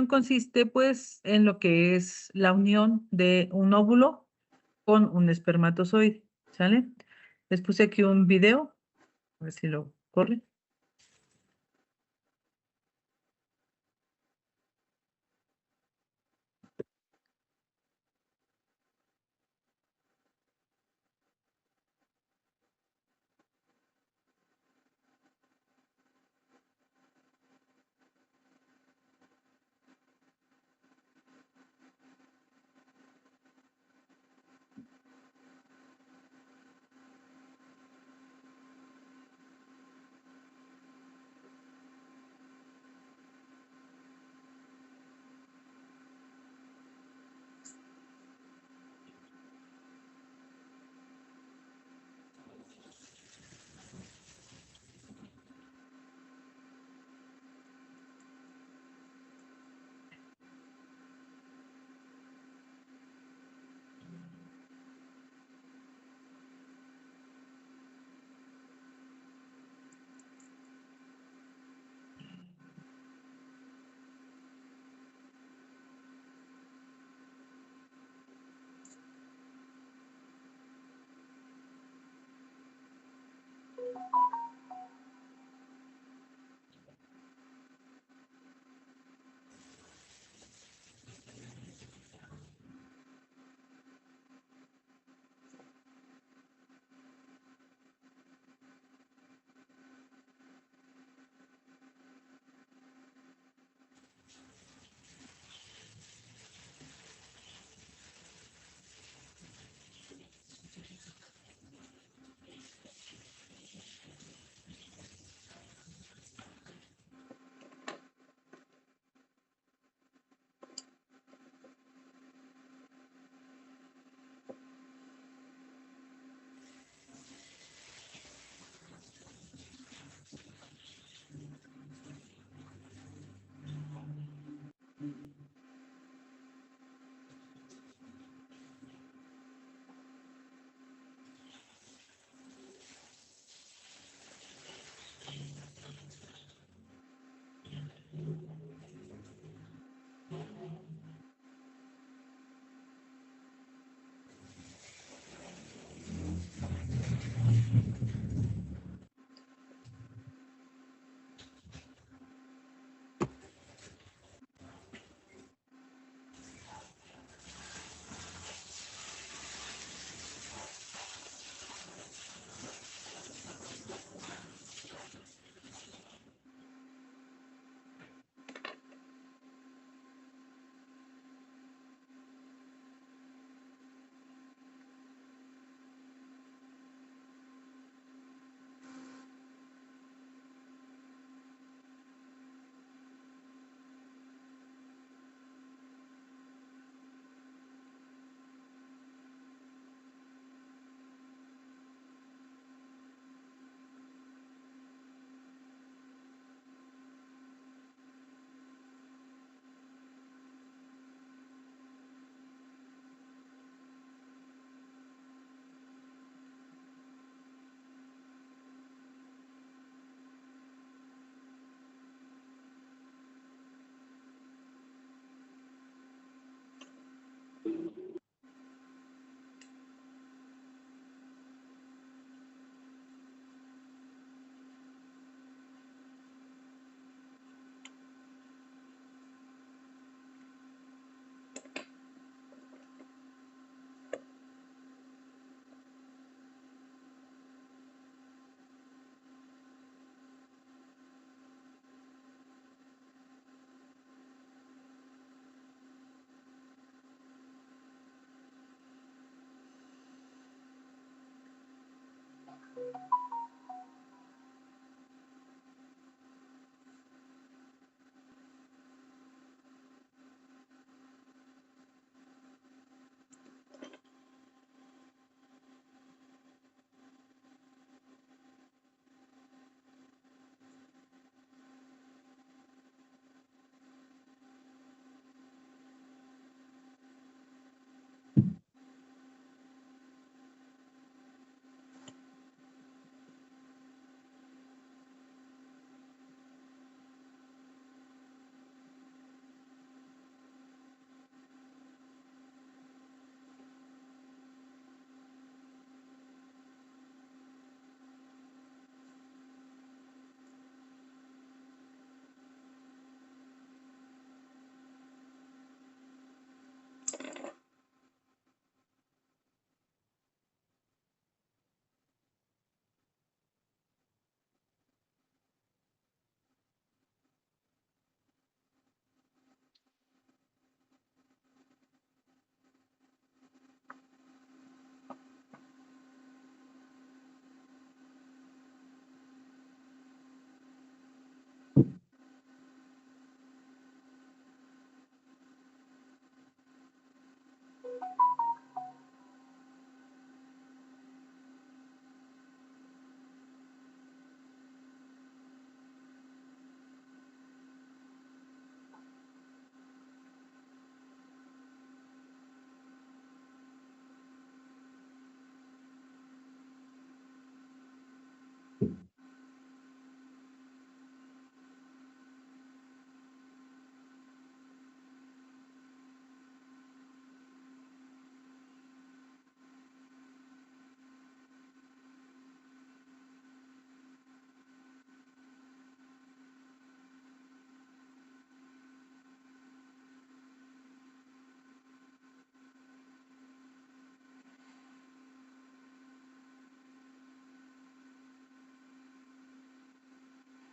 Consiste pues en lo que es la unión de un óvulo con un espermatozoide, ¿sale? Les puse aquí un video, a ver si lo corre.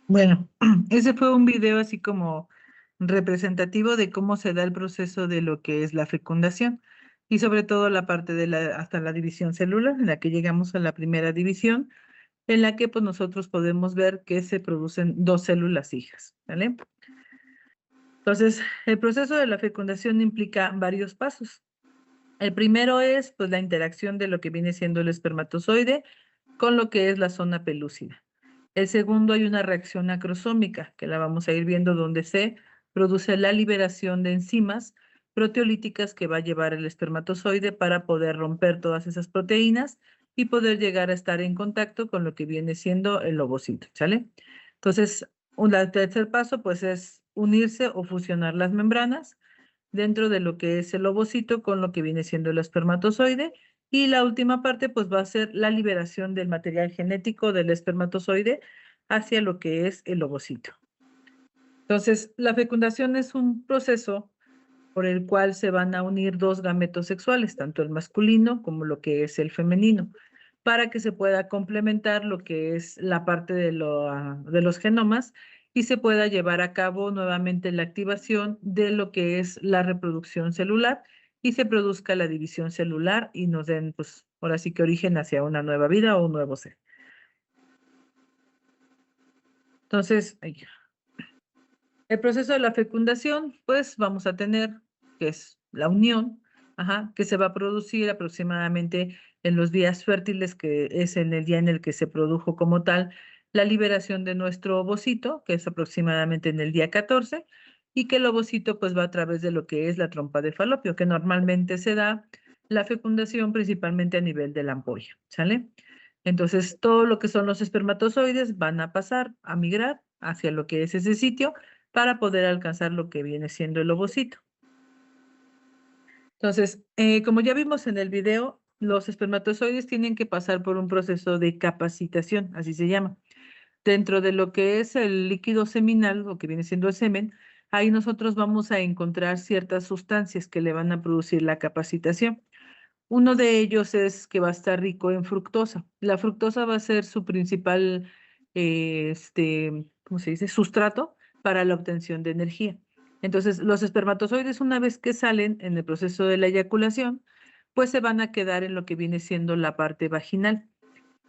Bueno, ese fue un video así como representativo de cómo se da el proceso de lo que es la fecundación y sobre todo la parte de hasta la división celular, en la que llegamos a la primera división, en la que pues nosotros podemos ver que se producen dos células hijas, ¿vale? Entonces, el proceso de la fecundación implica varios pasos. El primero es pues la interacción de lo que viene siendo el espermatozoide con lo que es la zona pelúcida. El segundo, hay una reacción acrosómica, que la vamos a ir viendo, donde se produce la liberación de enzimas proteolíticas que va a llevar el espermatozoide para poder romper todas esas proteínas y poder llegar a estar en contacto con lo que viene siendo el ovocito, ¿sale? Entonces, el tercer paso, pues, es unirse o fusionar las membranas dentro de lo que es el ovocito con lo que viene siendo el espermatozoide. Y la última parte, pues va a ser la liberación del material genético del espermatozoide hacia lo que es el ovocito. Entonces, la fecundación es un proceso por el cual se van a unir dos gametos sexuales, tanto el masculino como lo que es el femenino, para que se pueda complementar lo que es la parte de los genomas y se pueda llevar a cabo nuevamente la activación de lo que es la reproducción celular y se produzca la división celular y nos den, pues, ahora sí que origen hacia una nueva vida o un nuevo ser. Entonces, el proceso de la fecundación, pues vamos a tener, que es la unión, ajá, que se va a producir aproximadamente en los días fértiles, que es en el día en el que se produjo como tal la liberación de nuestro ovocito, que es aproximadamente en el día 14, y que el ovocito pues va a través de lo que es la trompa de falopio, que normalmente se da la fecundación principalmente a nivel de la ampolla, ¿sale? Entonces, todo lo que son los espermatozoides van a pasar a migrar hacia lo que es ese sitio para poder alcanzar lo que viene siendo el ovocito. Entonces, como ya vimos en el video, los espermatozoides tienen que pasar por un proceso de capacitación, así se llama. Dentro de lo que es el líquido seminal, lo que viene siendo el semen, ahí nosotros vamos a encontrar ciertas sustancias que le van a producir la capacitación. Uno de ellos es que va a estar rico en fructosa. La fructosa va a ser su principal, ¿cómo se dice? Sustrato para la obtención de energía. Entonces, los espermatozoides, una vez que salen en el proceso de la eyaculación, pues se van a quedar en lo que viene siendo la parte vaginal.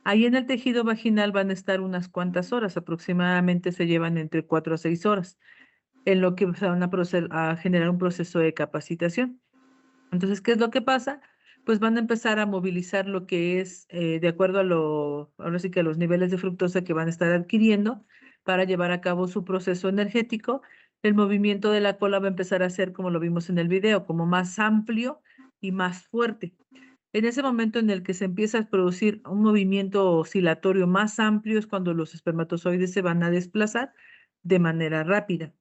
Ahí en el tejido vaginal van a estar unas cuantas horas, aproximadamente se llevan entre 4 a 6 horas, en lo que se van a generar un proceso de capacitación. Entonces, ¿qué es lo que pasa? Pues van a empezar a movilizar lo que es, de acuerdo ahora sí que a los niveles de fructosa que van a estar adquiriendo para llevar a cabo su proceso energético. El movimiento de la cola va a empezar a ser, como lo vimos en el video, como más amplio y más fuerte. En ese momento en el que se empieza a producir un movimiento oscilatorio más amplio es cuando los espermatozoides se van a desplazar de manera rápida.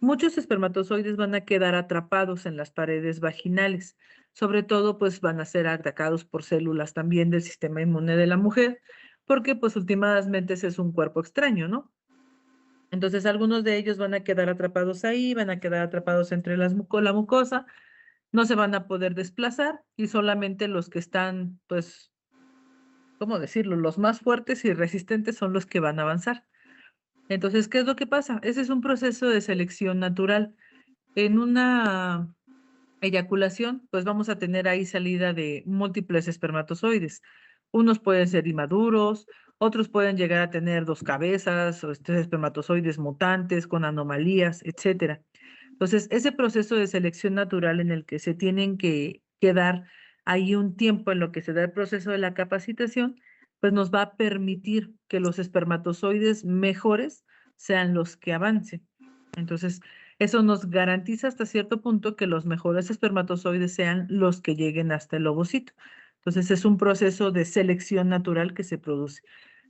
Muchos espermatozoides van a quedar atrapados en las paredes vaginales. Sobre todo, pues van a ser atacados por células también del sistema inmune de la mujer, porque pues últimamente ese es un cuerpo extraño, ¿no? Entonces, algunos de ellos van a quedar atrapados ahí, van a quedar atrapados entre la mucosa, no se van a poder desplazar y solamente los que están, pues, ¿cómo decirlo? Los más fuertes y resistentes son los que van a avanzar. Entonces, ¿qué es lo que pasa? Ese es un proceso de selección natural. En una eyaculación, pues vamos a tener ahí salida de múltiples espermatozoides. Unos pueden ser inmaduros, otros pueden llegar a tener dos cabezas o espermatozoides mutantes con anomalías, etcétera. Entonces, ese proceso de selección natural en el que se tienen que quedar ahí un tiempo en lo que se da el proceso de la capacitación, pues nos va a permitir que los espermatozoides mejores sean los que avancen. Entonces, eso nos garantiza hasta cierto punto que los mejores espermatozoides sean los que lleguen hasta el ovocito. Entonces, es un proceso de selección natural que se produce.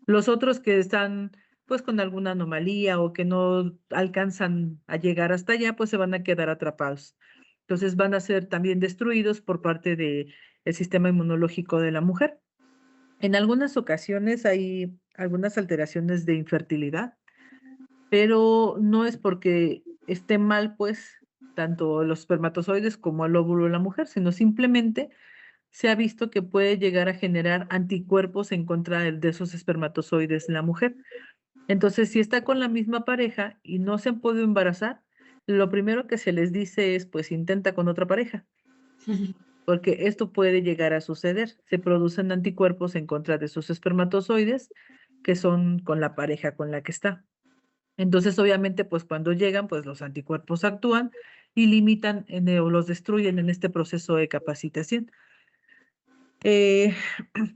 Los otros que están pues con alguna anomalía o que no alcanzan a llegar hasta allá, pues se van a quedar atrapados. Entonces van a ser también destruidos por parte del sistema inmunológico de la mujer. En algunas ocasiones hay algunas alteraciones de infertilidad, pero no es porque esté mal, pues, tanto los espermatozoides como el óvulo de la mujer, sino simplemente se ha visto que puede llegar a generar anticuerpos en contra de esos espermatozoides en la mujer. Entonces, si está con la misma pareja y no se han podido embarazar, lo primero que se les dice es, pues intenta con otra pareja, porque esto puede llegar a suceder. Se producen anticuerpos en contra de sus espermatozoides, que son con la pareja con la que está. Entonces, obviamente, pues cuando llegan, pues los anticuerpos actúan y limitan o los destruyen en este proceso de capacitación. Eh,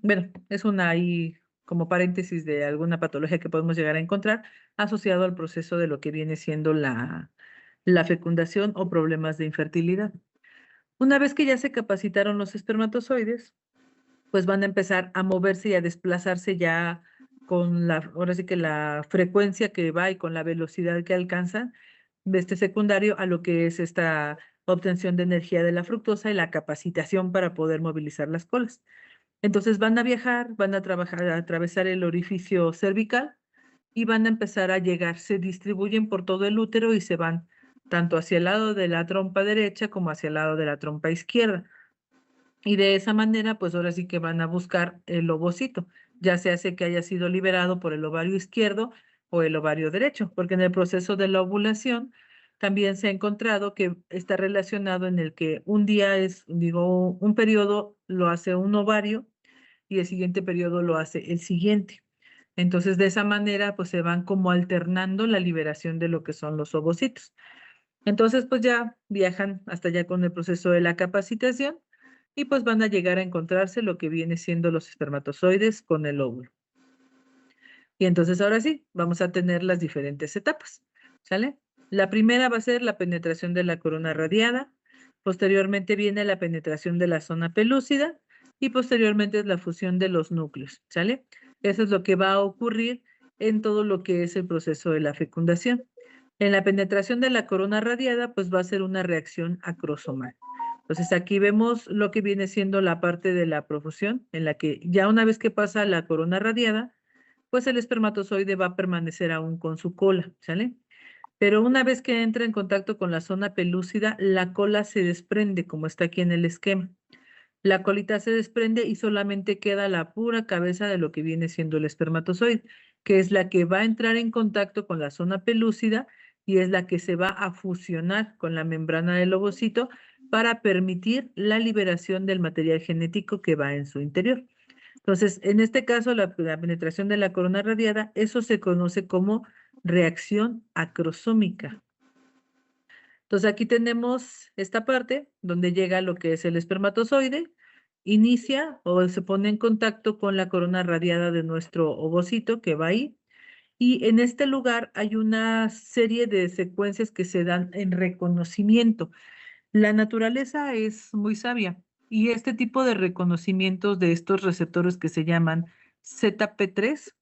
bueno, es una ahí como paréntesis de alguna patología que podemos llegar a encontrar asociado al proceso de lo que viene siendo la fecundación o problemas de infertilidad. Una vez que ya se capacitaron los espermatozoides, pues van a empezar a moverse y a desplazarse ya con ahora sí que la frecuencia que va y con la velocidad que alcanza de este secundario a lo que es esta obtención de energía de la fructosa y la capacitación para poder movilizar las colas. Entonces van a viajar, van a trabajar, a atravesar el orificio cervical y van a empezar a llegar, se distribuyen por todo el útero y se van tanto hacia el lado de la trompa derecha como hacia el lado de la trompa izquierda. Y de esa manera, pues ahora sí que van a buscar el ovocito, ya sea que haya sido liberado por el ovario izquierdo o el ovario derecho, porque en el proceso de la ovulación también se ha encontrado que está relacionado en el que un día un periodo lo hace un ovario y el siguiente periodo lo hace el siguiente. Entonces, de esa manera, pues se van como alternando la liberación de lo que son los ovocitos. Entonces, pues ya viajan hasta allá con el proceso de la capacitación y pues van a llegar a encontrarse lo que viene siendo los espermatozoides con el óvulo. Y entonces ahora sí, vamos a tener las diferentes etapas, ¿sale? La primera va a ser la penetración de la corona radiada, posteriormente viene la penetración de la zona pelúcida y posteriormente es la fusión de los núcleos, ¿sale? Eso es lo que va a ocurrir en todo lo que es el proceso de la fecundación. En la penetración de la corona radiada, pues va a ser una reacción acrosomal. Entonces aquí vemos lo que viene siendo la parte de la profusión, en la que ya una vez que pasa la corona radiada, pues el espermatozoide va a permanecer aún con su cola, ¿sale? Pero una vez que entra en contacto con la zona pelúcida, la cola se desprende, como está aquí en el esquema. La colita se desprende y solamente queda la pura cabeza de lo que viene siendo el espermatozoide, que es la que va a entrar en contacto con la zona pelúcida y es la que se va a fusionar con la membrana del ovocito para permitir la liberación del material genético que va en su interior. Entonces, en este caso, la penetración de la corona radiada, eso se conoce como reacción acrosómica. Entonces, aquí tenemos esta parte donde llega lo que es el espermatozoide, inicia o se pone en contacto con la corona radiada de nuestro ovocito que va ahí. Y en este lugar hay una serie de secuencias que se dan en reconocimiento. La naturaleza es muy sabia y este tipo de reconocimientos de estos receptores que se llaman ZP3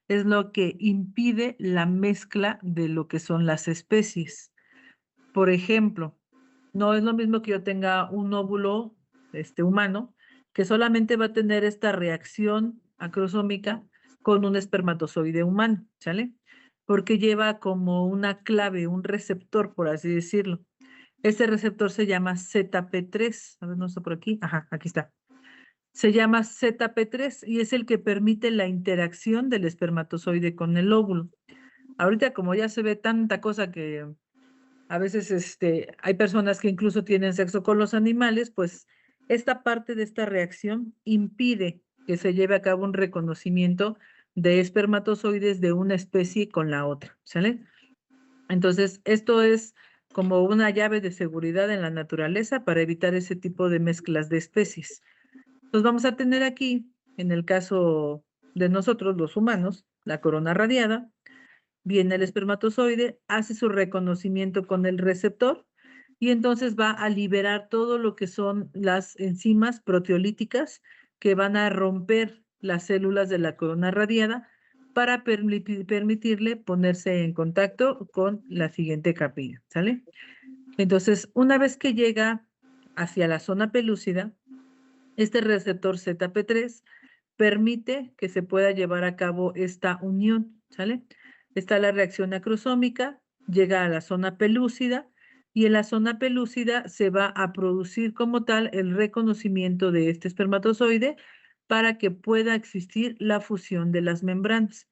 es lo que impide la mezcla de lo que son las especies. Por ejemplo, no es lo mismo que yo tenga un óvulo humano que solamente va a tener esta reacción acrosómica con un espermatozoide humano, ¿sale? Porque lleva como una clave, un receptor, por así decirlo. Este receptor se llama ZP3. A ver, no está por aquí. Ajá, aquí está. Se llama ZP3 y es el que permite la interacción del espermatozoide con el óvulo. Ahorita, como ya se ve tanta cosa que a veces hay personas que incluso tienen sexo con los animales, pues esta parte de esta reacción impide que se lleve a cabo un reconocimiento de espermatozoides de una especie con la otra, ¿sale? Entonces, esto es como una llave de seguridad en la naturaleza para evitar ese tipo de mezclas de especies. Entonces, vamos a tener aquí, en el caso de nosotros, los humanos, la corona radiada, viene el espermatozoide, hace su reconocimiento con el receptor y entonces va a liberar todo lo que son las enzimas proteolíticas que van a romper las células de la corona radiada para permitirle ponerse en contacto con la siguiente capilla, ¿sale? Entonces, una vez que llega hacia la zona pelúcida, este receptor ZP3 permite que se pueda llevar a cabo esta unión, ¿sale? Está la reacción acrosómica, llega a la zona pelúcida y en la zona pelúcida se va a producir como tal el reconocimiento de este espermatozoide para que pueda existir la fusión de las membranas.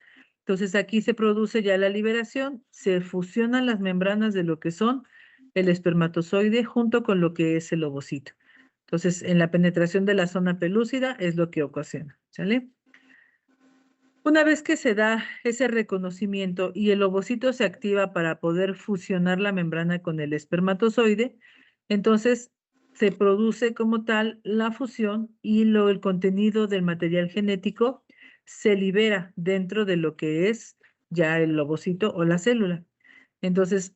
Entonces aquí se produce ya la liberación, se fusionan las membranas de lo que son el espermatozoide junto con lo que es el ovocito. Entonces, en la penetración de la zona pelúcida es lo que ocasiona, ¿sale? Una vez que se da ese reconocimiento y el ovocito se activa para poder fusionar la membrana con el espermatozoide, entonces se produce como tal la fusión y el contenido del material genético se libera dentro de lo que es ya el ovocito o la célula. Entonces,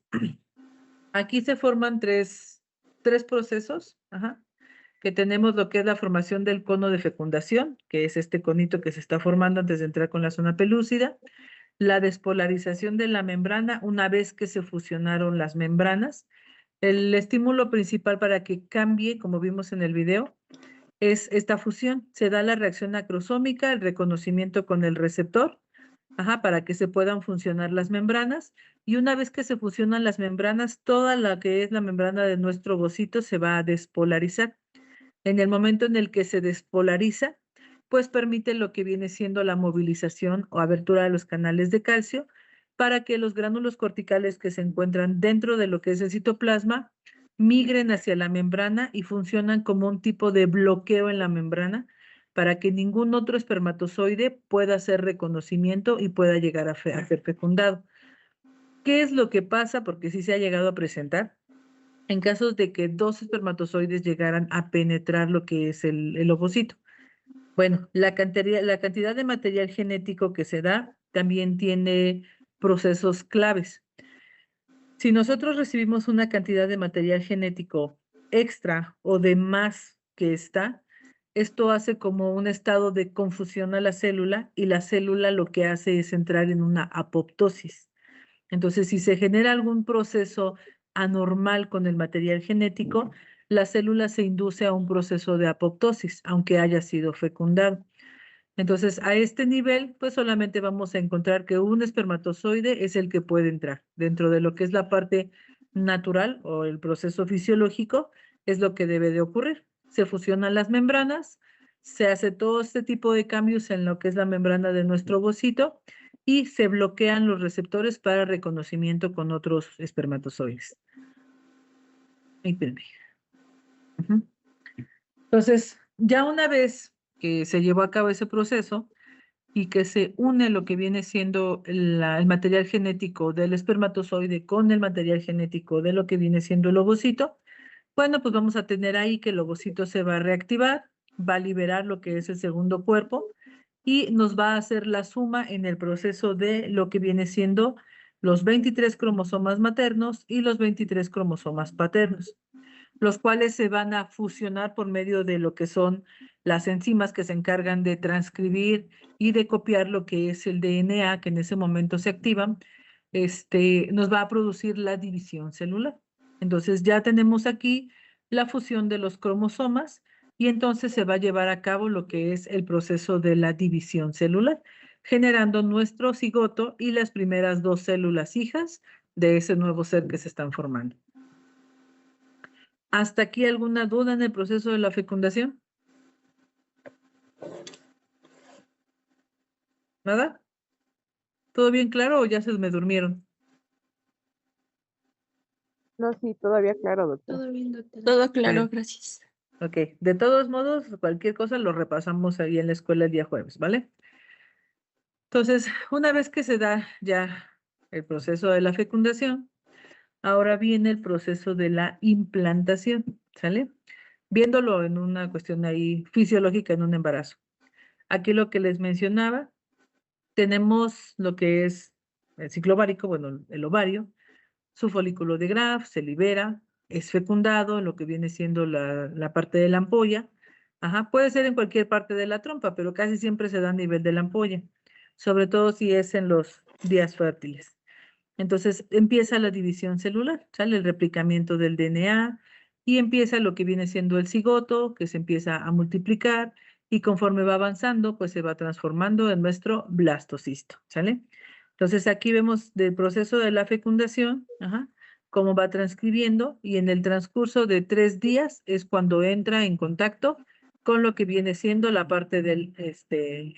aquí se forman tres procesos, que tenemos lo que es la formación del cono de fecundación, que es este conito que se está formando antes de entrar con la zona pelúcida, la despolarización de la membrana una vez que se fusionaron las membranas. El estímulo principal para que cambie, como vimos en el video, es esta fusión. Se da la reacción acrosómica, el reconocimiento con el receptor, para que se puedan funcionar las membranas. Y una vez que se fusionan las membranas, toda la que es la membrana de nuestro ovocito se va a despolarizar. En el momento en el que se despolariza, pues permite lo que viene siendo la movilización o abertura de los canales de calcio para que los gránulos corticales que se encuentran dentro de lo que es el citoplasma migren hacia la membrana y funcionan como un tipo de bloqueo en la membrana para que ningún otro espermatozoide pueda hacer reconocimiento y pueda llegar a ser fecundado. ¿Qué es lo que pasa? Porque sí se ha llegado a presentar en casos de que dos espermatozoides llegaran a penetrar lo que es el ovocito. Bueno, la cantidad de material genético que se da también tiene procesos claves. Si nosotros recibimos una cantidad de material genético extra o de más que está, esto hace como un estado de confusión a la célula y la célula lo que hace es entrar en una apoptosis. Entonces, si se genera algún proceso anormal con el material genético, la célula se induce a un proceso de apoptosis, aunque haya sido fecundado. Entonces, a este nivel, pues solamente vamos a encontrar que un espermatozoide es el que puede entrar. Dentro de lo que es la parte natural o el proceso fisiológico, es lo que debe de ocurrir. Se fusionan las membranas, se hace todo este tipo de cambios en lo que es la membrana de nuestro ovocito y se bloquean los receptores para reconocimiento con otros espermatozoides. Entonces, ya una vez que se llevó a cabo ese proceso y que se une lo que viene siendo el material genético del espermatozoide con el material genético de lo que viene siendo el ovocito, bueno, pues vamos a tener ahí que el ovocito se va a reactivar, va a liberar lo que es el segundo cuerpo y nos va a hacer la suma en el proceso de lo que viene siendo los 23 cromosomas maternos y los 23 cromosomas paternos, los cuales se van a fusionar por medio de lo que son las enzimas que se encargan de transcribir y de copiar lo que es el DNA, que en ese momento se activan, nos va a producir la división celular. Entonces ya tenemos aquí la fusión de los cromosomas y entonces se va a llevar a cabo lo que es el proceso de la división celular, generando nuestro cigoto y las primeras dos células hijas de ese nuevo ser que se están formando. ¿Hasta aquí alguna duda en el proceso de la fecundación? ¿Nada? ¿Todo bien claro o ya se me durmieron? No, sí, todavía claro, doctor. Todo bien, doctor. Todo claro, Bueno. gracias. Ok, de todos modos, cualquier cosa lo repasamos ahí en la escuela el día jueves, ¿vale? Entonces, una vez que se da ya el proceso de la fecundación, ahora viene el proceso de la implantación, ¿sale? Viéndolo en una cuestión ahí fisiológica en un embarazo. Aquí lo que les mencionaba, tenemos lo que es el ciclo ovárico, bueno, el ovario, su folículo de Graf se libera, es fecundado, lo que viene siendo la parte de la ampolla. Puede ser en cualquier parte de la trompa, pero casi siempre se da a nivel de la ampolla, sobre todo si es en los días fértiles. Entonces empieza la división celular, sale el replicamiento del DNA y empieza lo que viene siendo el cigoto, que se empieza a multiplicar y conforme va avanzando, pues se va transformando en nuestro blastocisto, ¿sale? Entonces aquí vemos del proceso de la fecundación, cómo va transcribiendo y en el transcurso de 3 días es cuando entra en contacto con lo que viene siendo la parte del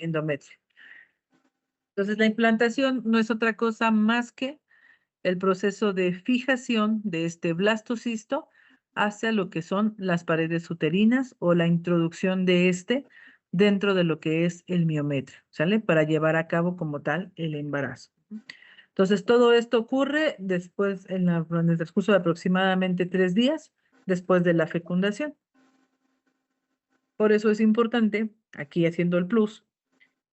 endometrio. Entonces, la implantación no es otra cosa más que el proceso de fijación de este blastocisto hacia lo que son las paredes uterinas o la introducción de este dentro de lo que es el miometrio, ¿sale? Para llevar a cabo como tal el embarazo. Entonces, todo esto ocurre después, en el transcurso de aproximadamente 3 días después de la fecundación. Por eso es importante, aquí haciendo el plus,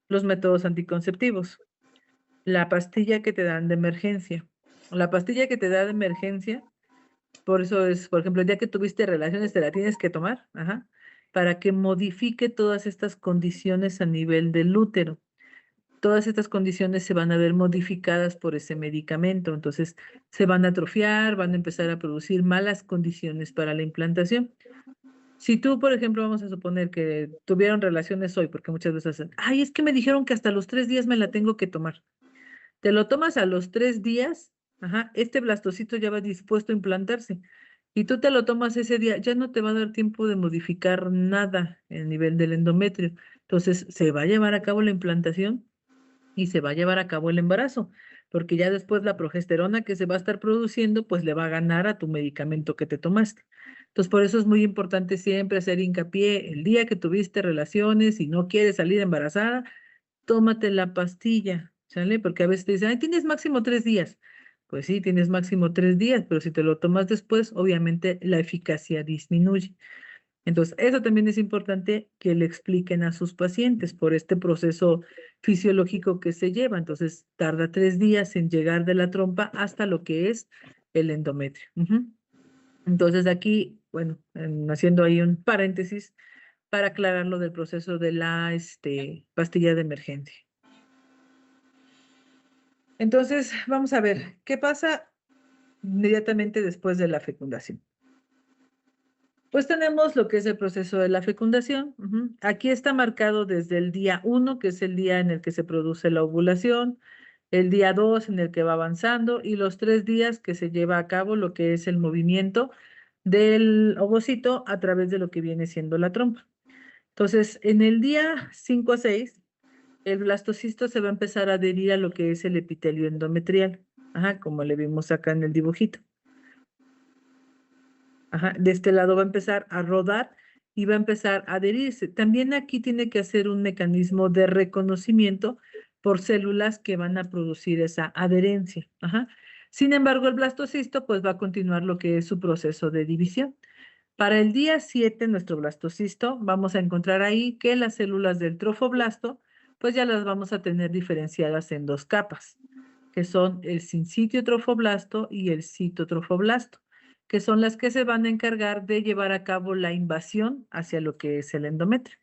los métodos anticonceptivos. La pastilla que te dan de emergencia. La pastilla que te da de emergencia, por eso es, por ejemplo, el día que tuviste relaciones, te la tienes que tomar, ajá, para que modifique todas estas condiciones a nivel del útero. Todas estas condiciones se van a ver modificadas por ese medicamento, entonces se van a atrofiar, van a empezar a producir malas condiciones para la implantación. Si tú, por ejemplo, vamos a suponer que tuvieron relaciones hoy, porque muchas veces hacen, ay, es que me dijeron que hasta los 3 días me la tengo que tomar. Te lo tomas a los 3 días, ajá, este blastocito ya va dispuesto a implantarse. Y tú te lo tomas ese día, ya no te va a dar tiempo de modificar nada en el nivel del endometrio. Entonces, se va a llevar a cabo la implantación y se va a llevar a cabo el embarazo, porque ya después la progesterona que se va a estar produciendo, pues le va a ganar a tu medicamento que te tomaste. Entonces, por eso es muy importante siempre hacer hincapié, el día que tuviste relaciones y no quieres salir embarazada, tómate la pastilla, ¿sale? Porque a veces te dicen, ay, tienes máximo 3 días. Pues sí, tienes máximo 3 días, pero si te lo tomas después, obviamente la eficacia disminuye. Entonces, eso también es importante que le expliquen a sus pacientes por este proceso fisiológico que se lleva. Entonces, tarda 3 días en llegar de la trompa hasta lo que es el endometrio. Ujú. Entonces, aquí, bueno, haciendo ahí un paréntesis para aclarar lo del proceso de la pastilla de emergencia. Entonces, vamos a ver, ¿qué pasa inmediatamente después de la fecundación? Pues tenemos lo que es el proceso de la fecundación. Ujú. Aquí está marcado desde el día 1, que es el día en el que se produce la ovulación, el día 2 en el que va avanzando y los 3 días que se lleva a cabo lo que es el movimiento del ovocito a través de lo que viene siendo la trompa. Entonces, en el día 5 a 6, el blastocisto se va a empezar a adherir a lo que es el epitelio endometrial, ajá, como le vimos acá en el dibujito. Ajá, de este lado va a empezar a rodar y va a empezar a adherirse. También aquí tiene que hacer un mecanismo de reconocimiento por células que van a producir esa adherencia. Ajá. Sin embargo, el blastocisto pues va a continuar lo que es su proceso de división. Para el día 7, nuestro blastocisto, vamos a encontrar ahí que las células del trofoblasto pues ya las vamos a tener diferenciadas en 2 capas, que son el sincitio trofoblasto y el citotrofoblasto, que son las que se van a encargar de llevar a cabo la invasión hacia lo que es el endometrio.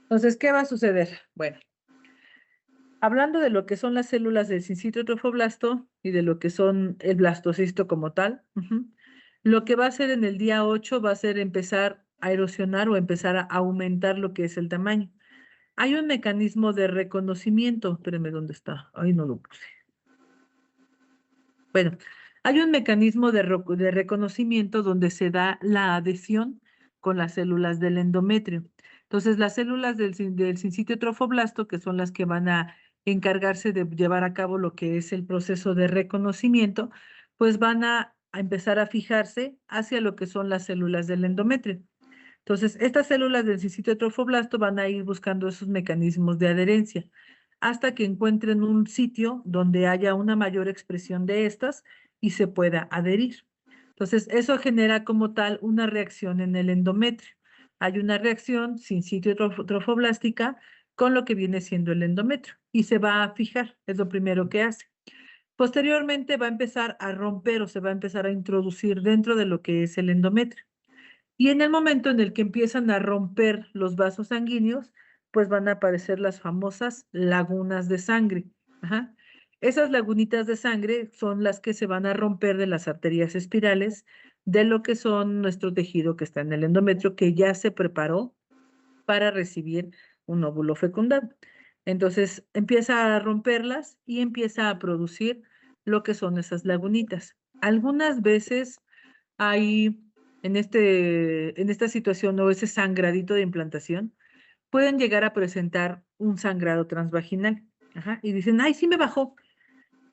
Entonces, ¿qué va a suceder? Bueno, hablando de lo que son las células del sincitio trofoblasto y de lo que son el blastocisto como tal, lo que va a hacer en el día 8 va a ser empezar a erosionar o empezar a aumentar lo que es el tamaño. Hay un mecanismo de reconocimiento, espérenme, ¿dónde está? Ay, no lo puse. Bueno, hay un mecanismo de reconocimiento donde se da la adhesión con las células del endometrio. Entonces, las células del sincitio trofoblasto, que son las que van a encargarse de llevar a cabo lo que es el proceso de reconocimiento, pues van a empezar a fijarse hacia lo que son las células del endometrio. Entonces, estas células del sincitio trofoblasto van a ir buscando esos mecanismos de adherencia hasta que encuentren un sitio donde haya una mayor expresión de estas y se pueda adherir. Entonces, eso genera como tal una reacción en el endometrio. Hay una reacción sincitio trofoblástica con lo que viene siendo el endometrio y se va a fijar, es lo primero que hace. Posteriormente va a empezar a romper o se va a empezar a introducir dentro de lo que es el endometrio. Y en el momento en el que empiezan a romper los vasos sanguíneos, pues van a aparecer las famosas lagunas de sangre. Ajá. Esas lagunitas de sangre son las que se van a romper de las arterias espirales de lo que son nuestro tejido que está en el endometrio, que ya se preparó para recibir un óvulo fecundado. Entonces empieza a romperlas y empieza a producir lo que son esas lagunitas. Algunas veces hay en esta situación o ese sangradito de implantación, pueden llegar a presentar un sangrado transvaginal. Ajá, y dicen, ay, sí me bajó.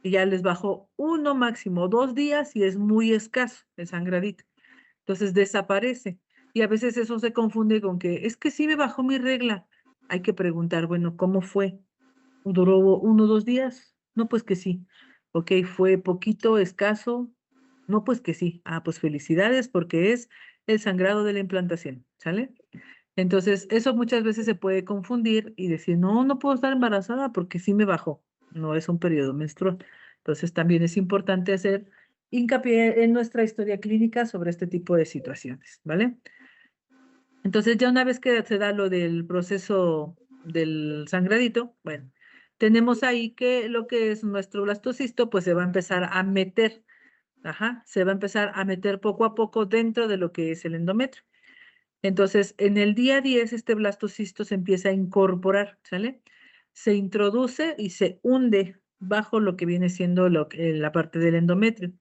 Y ya les bajó 1 máximo 2 días y es muy escaso el sangradito. Entonces desaparece. Y a veces eso se confunde con que es que sí me bajó mi regla. Hay que preguntar, bueno, ¿cómo fue? ¿Duró 1 o 2 días? No, pues que sí. Ok, ¿fue poquito, escaso? No, pues que sí. Ah, pues felicidades porque es el sangrado de la implantación, ¿sale? Entonces, eso muchas veces se puede confundir y decir, no, no puedo estar embarazada porque sí me bajó. No es un periodo menstrual. Entonces, también es importante hacer hincapié en nuestra historia clínica sobre este tipo de situaciones, ¿vale? Entonces, ya una vez que se da lo del proceso del sangradito, bueno, tenemos ahí que lo que es nuestro blastocisto, pues se va a empezar a meter, ajá, se va a empezar a meter poco a poco dentro de lo que es el endometrio. Entonces, en el día 10, este blastocisto se empieza a incorporar, ¿sale? Se introduce y se hunde bajo lo que viene siendo la parte del endometrio.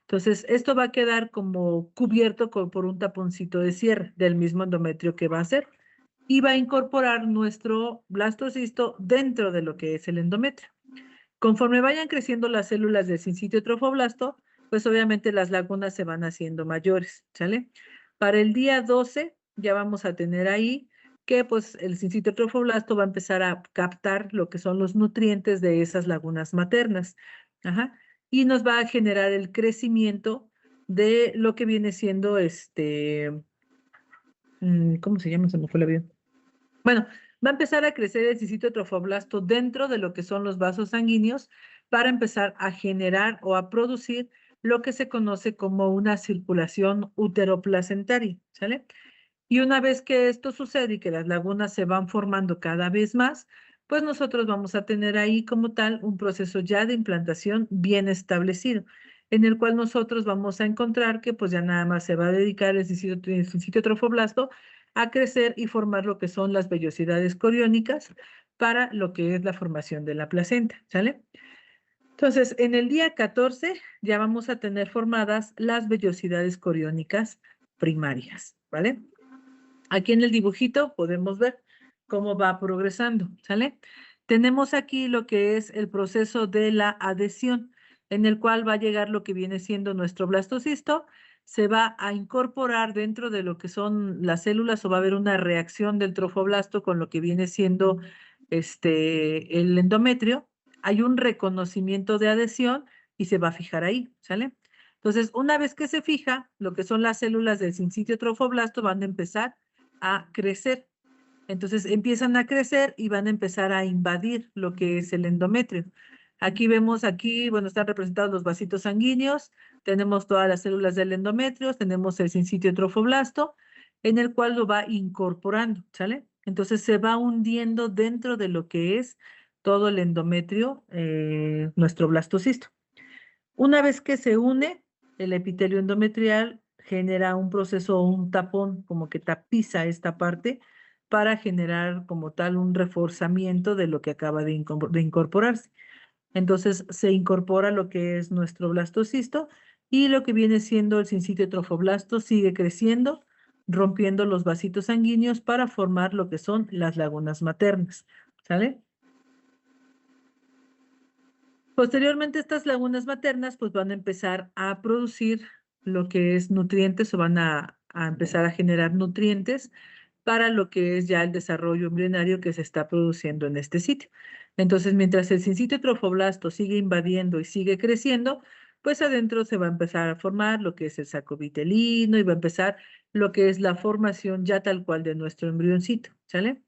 Entonces, esto va a quedar como cubierto por un taponcito de cierre del mismo endometrio que va a ser y va a incorporar nuestro blastocisto dentro de lo que es el endometrio. Conforme vayan creciendo las células del sincitio trofoblasto, pues obviamente las lagunas se van haciendo mayores, ¿sale? Para el día 12 ya vamos a tener ahí que pues el sincitio trofoblasto va a empezar a captar lo que son los nutrientes de esas lagunas maternas. Ajá. Y nos va a generar el crecimiento de lo que viene siendo ¿cómo se llama? Se me fue la vida. Bueno, va a empezar a crecer el cisto trofoblasto dentro de lo que son los vasos sanguíneos para empezar a generar o a producir lo que se conoce como una circulación uteroplacentaria, ¿sale? Y una vez que esto sucede y que las lagunas se van formando cada vez más, pues nosotros vamos a tener ahí como tal un proceso ya de implantación bien establecido, en el cual nosotros vamos a encontrar que pues ya nada más se va a dedicar el sitio trofoblasto a crecer y formar lo que son las vellosidades coriónicas para lo que es la formación de la placenta, ¿sale? Entonces, en el día 14 ya vamos a tener formadas las vellosidades coriónicas primarias, ¿vale? Aquí en el dibujito podemos ver cómo va progresando, ¿sale? Tenemos aquí lo que es el proceso de la adhesión, en el cual va a llegar lo que viene siendo nuestro blastocisto, se va a incorporar dentro de lo que son las células o va a haber una reacción del trofoblasto con lo que viene siendo el endometrio. Hay un reconocimiento de adhesión y se va a fijar ahí, ¿sale? Entonces, una vez que se fija, lo que son las células del sincitio trofoblasto van a empezar a crecer. Entonces empiezan a crecer y van a empezar a invadir lo que es el endometrio. Aquí vemos, bueno, están representados los vasitos sanguíneos, tenemos todas las células del endometrio, tenemos el sincitio trofoblasto, en el cual lo va incorporando, ¿sale? Entonces se va hundiendo dentro de lo que es todo el endometrio, nuestro blastocisto. Una vez que se une, el epitelio endometrial genera un proceso o un tapón, como que tapiza esta parte para generar como tal un reforzamiento de lo que acaba de incorporarse. Entonces se incorpora lo que es nuestro blastocisto y lo que viene siendo el sincitio trofoblasto sigue creciendo, rompiendo los vasitos sanguíneos para formar lo que son las lagunas maternas. ¿Sale? Posteriormente, estas lagunas maternas pues van a empezar a producir lo que es nutrientes o van a empezar a generar nutrientes para lo que es ya el desarrollo embrionario que se está produciendo en este sitio. Entonces, mientras el sincitio trofoblasto sigue invadiendo y sigue creciendo, pues adentro se va a empezar a formar lo que es el saco vitelino y va a empezar lo que es la formación ya tal cual de nuestro embrioncito, ¿sale?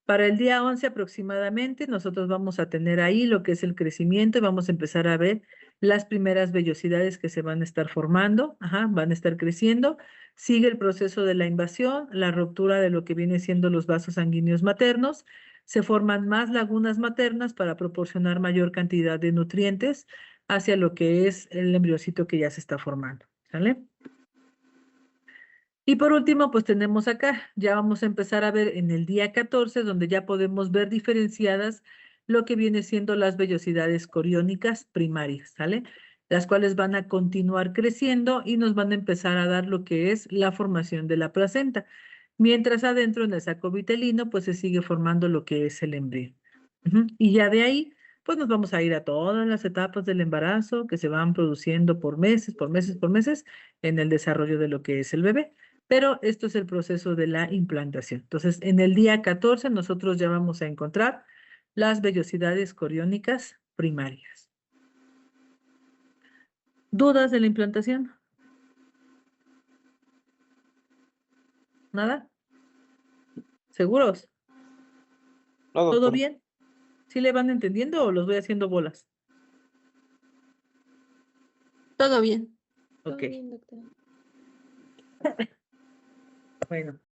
Para el día 11 aproximadamente, nosotros vamos a tener ahí lo que es el crecimiento y vamos a empezar a ver las primeras vellosidades que se van a estar formando, ajá, van a estar creciendo. Sigue el proceso de la invasión, la ruptura de lo que viene siendo los vasos sanguíneos maternos. Se forman más lagunas maternas para proporcionar mayor cantidad de nutrientes hacia lo que es el embriocito que ya se está formando, ¿sale? Y por último, pues tenemos acá, ya vamos a empezar a ver en el día 14, donde ya podemos ver diferenciadas lo que viene siendo las vellosidades coriónicas primarias, ¿sale? Las cuales van a continuar creciendo y nos van a empezar a dar lo que es la formación de la placenta. mientras adentro en el saco vitelino pues se sigue formando lo que es el embrión. Y ya de ahí pues nos vamos a ir a todas las etapas del embarazo que se van produciendo por meses, por meses, por meses en el desarrollo de lo que es el bebé. Pero esto es el proceso de la implantación. Entonces, en el día 14 nosotros ya vamos a encontrar las vellosidades coriónicas primarias. ¿Dudas de la implantación? ¿Nada? ¿Seguros? No, ¿Todo doctor. bien? ¿Sí le van entendiendo o los voy haciendo bolas? Todo bien. Ok, Todo bien, doctora. bueno.